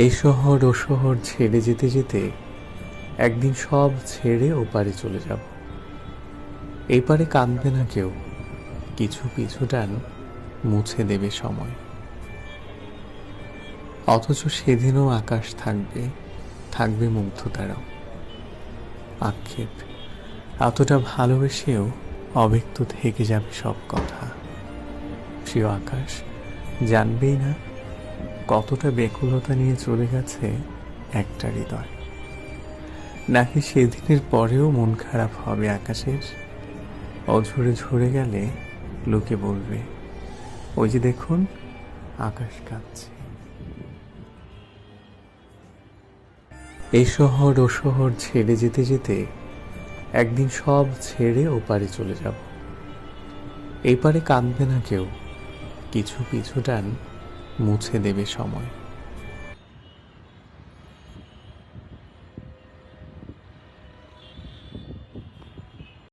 এই শহর ও শহর ছেড়ে যেতে যেতে একদিন সব ছেড়ে ওপারে চলে যাব। এই পারে কাঁদবে না কেউ, কিছু পিছু টান মুছে দেবে সময়। অথচ সেদিনও আকাশ থাকবে, থাকবে মুগ্ধতারাও। আক্ষেপ, এতটা ভালোবেসেও অব্যক্ত থেকে যাবে সব কথা। প্রিয় আকাশ জানবেই না কতটা ব্যাকুলতা নিয়ে চলে গেছে একটা হৃদয়। নাকি সেদিনের পরেও মন খারাপ হবে আকাশের? অঝরে ঝরে গেলে লোকে বলবে, ওই যে দেখুন আকাশ কাঁদছে। এই শহর ও শহর ছেড়ে যেতে যেতে একদিন সব ছেড়ে ওপারে চলে যাব। এই পারে কাঁদবে না কেউ, কিছু পিছু টান মুছে দেবে সময়।